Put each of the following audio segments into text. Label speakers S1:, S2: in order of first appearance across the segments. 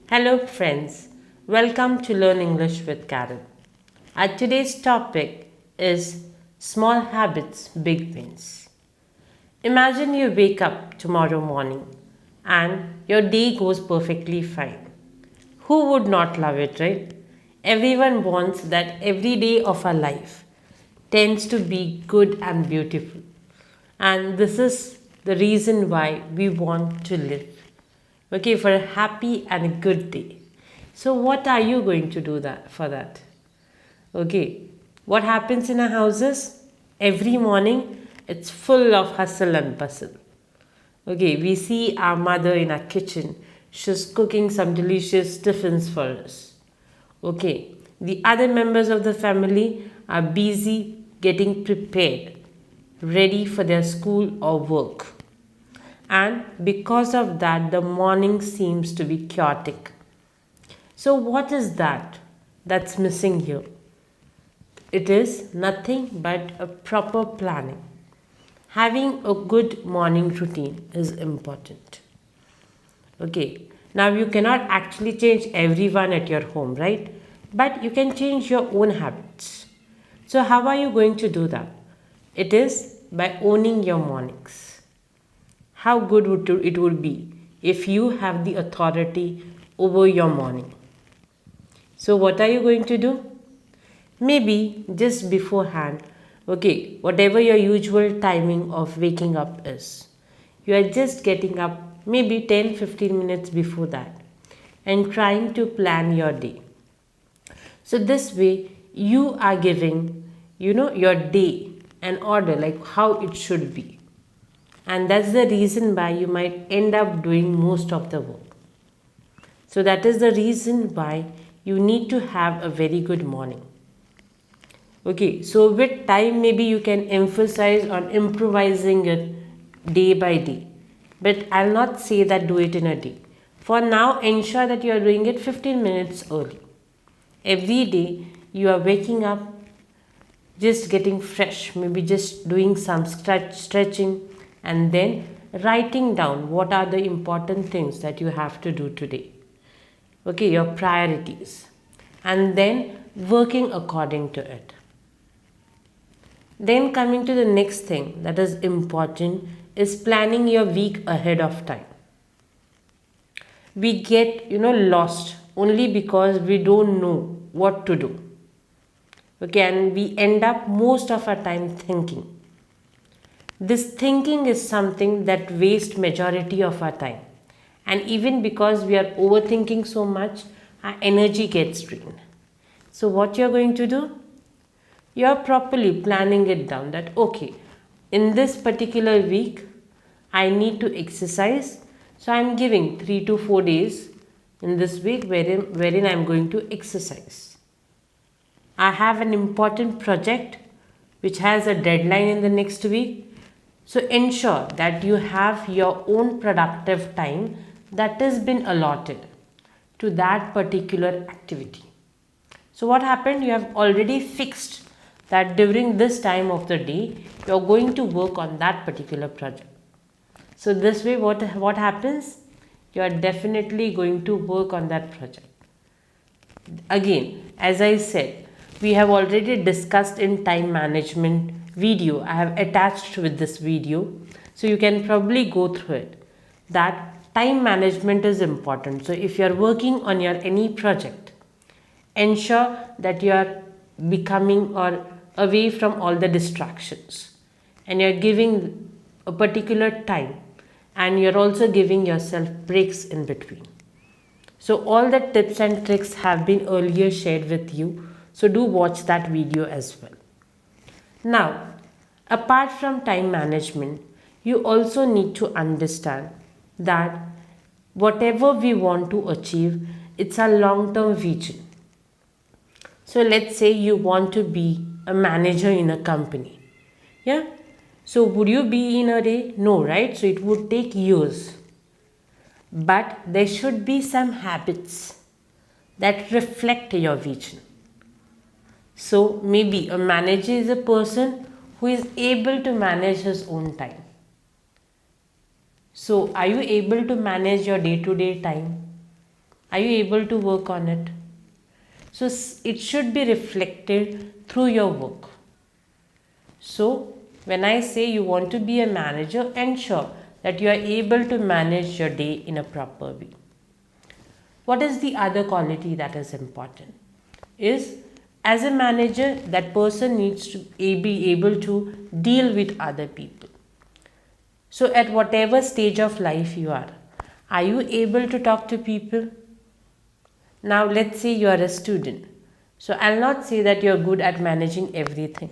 S1: Hello, friends. Welcome to Learn English with Karen. Our today's topic is Small Habits, Big Wins. Imagine you wake up tomorrow morning and your day goes perfectly fine. Who would not love it, right? Everyone wants that every day of our life tends to be good and beautiful. And this is the reason why we want to live. Okay, for a happy and a good day. So what are you going to do that for that? Okay, what happens in our houses? Every morning it's full of hustle and bustle. Okay, we see our mother in our kitchen. She's cooking some delicious tiffins for us. Okay, the other members of the family are busy getting prepared, ready for their school or work. And because of that, the morning seems to be chaotic. So, what is that that's missing here? It is nothing but a proper planning. Having a good morning routine is important. Okay, now you cannot actually change everyone at your home, right? But you can change your own habits. So, how are you going to do that? It is by owning your mornings. How good would it would be if you have the authority over your morning. So, what are you going to do? Maybe just beforehand, okay, whatever your usual timing of waking up is, you are just getting up maybe 10-15 minutes before that and trying to plan your day. So, this way, you are giving, your day an order like how it should be. And that's the reason why you might end up doing most of the work. So, that is the reason why you need to have a very good morning. Okay, so with time, maybe you can emphasize on improvising it day by day. But I'll not say that do it in a day. For now, ensure that you are doing it 15 minutes early. Every day, you are waking up, just getting fresh, maybe just doing some stretching, and then writing down what are the important things that you have to do today. Okay, your priorities, and then working according to it. Then coming to the next thing that is important is planning your week ahead of time. We get lost only because we don't know what to do. Okay, and we end up most of our time thinking. This thinking is something that wastes majority of our time. And even because we are overthinking so much, our energy gets drained. So what you're going to do? You're properly planning it down that okay, in this particular week I need to exercise, so I'm giving 3 to 4 days in this week wherein I'm going to exercise. I have an important project which has a deadline in the next week, so ensure that you have your own productive time that has been allotted to that particular activity. So what happened? You have already fixed that during this time of the day you are going to work on that particular project. So this way what happens? You are definitely going to work on that project. Again, as I said, we have already discussed in time management video. I have attached with this video, so you can probably go through it. That time management is important. So if you are working on your any project, ensure that you are becoming or away from all the distractions, and you're giving a particular time, and you're also giving yourself breaks in between. So all the tips and tricks have been earlier shared with you, so do watch that video as well. Now, apart from time management, you also need to understand that whatever we want to achieve, it's a long-term vision. So let's say you want to be a manager in a company. Yeah. So would you be in a day? No, right? So it would take years. But there should be some habits that reflect your vision. So maybe a manager is a person who is able to manage his own time. So are you able to manage your day-to-day time? Are you able to work on it? So it should be reflected through your work. So when I say you want to be a manager, ensure that you are able to manage your day in a proper way. What is the other quality that is important? Is as a manager, that person needs to be able to deal with other people. So at whatever stage of life you are you able to talk to people? Now let's say you are a student. So I'll not say that you're good at managing everything.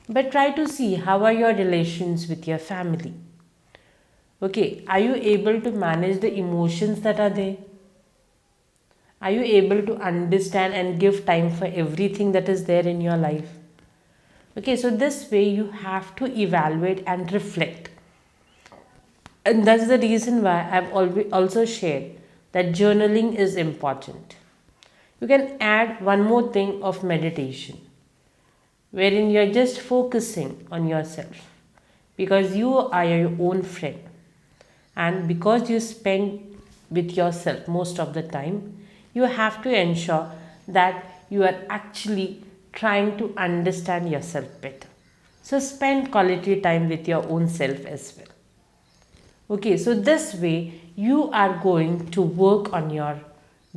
S1: But try to see how are your relations with your family. Okay, are you able to manage the emotions that are there? Are you able to understand and give time for everything that is there in your life? Okay, so this way you have to evaluate and reflect. And that's the reason why I've always also shared that journaling is important. You can add one more thing of meditation, wherein you're just focusing on yourself because you are your own friend. And because you spend with yourself most of the time, you have to ensure that you are actually trying to understand yourself better. So spend quality time with your own self as well. Okay, so this way you are going to work on your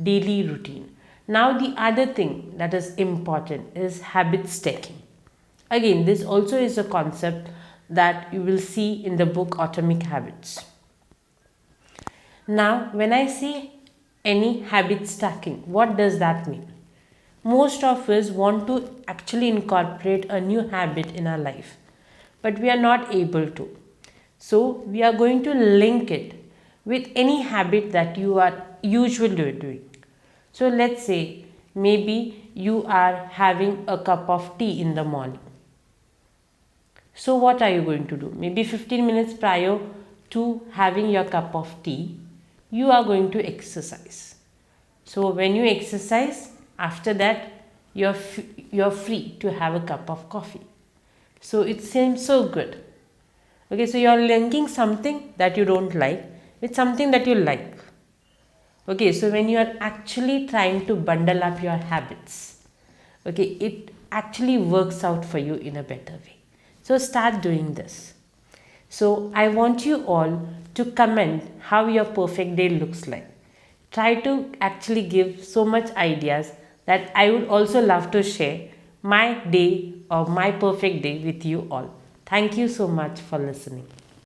S1: daily routine. Now the other thing that is important is habit stacking. Again, this also is a concept that you will see in the book Atomic Habits. Now, when I say any habit stacking, what does that mean? Most of us want to actually incorporate a new habit in our life, but we are not able to. So, we are going to link it with any habit that you are usually doing. So, let's say maybe you are having a cup of tea in the morning. So, what are you going to do? Maybe 15 minutes prior to having your cup of tea, you are going to exercise. So when you exercise, after that you're free to have a cup of coffee. So it seems so good. Okay, so you're linking something that you don't like with something that you like. Okay, so when you are actually trying to bundle up your habits, okay, it actually works out for you in a better way. So start doing this. So I want you all to comment how your perfect day looks like. Try to actually give so much ideas that I would also love to share my day or my perfect day with you all. Thank you so much for listening.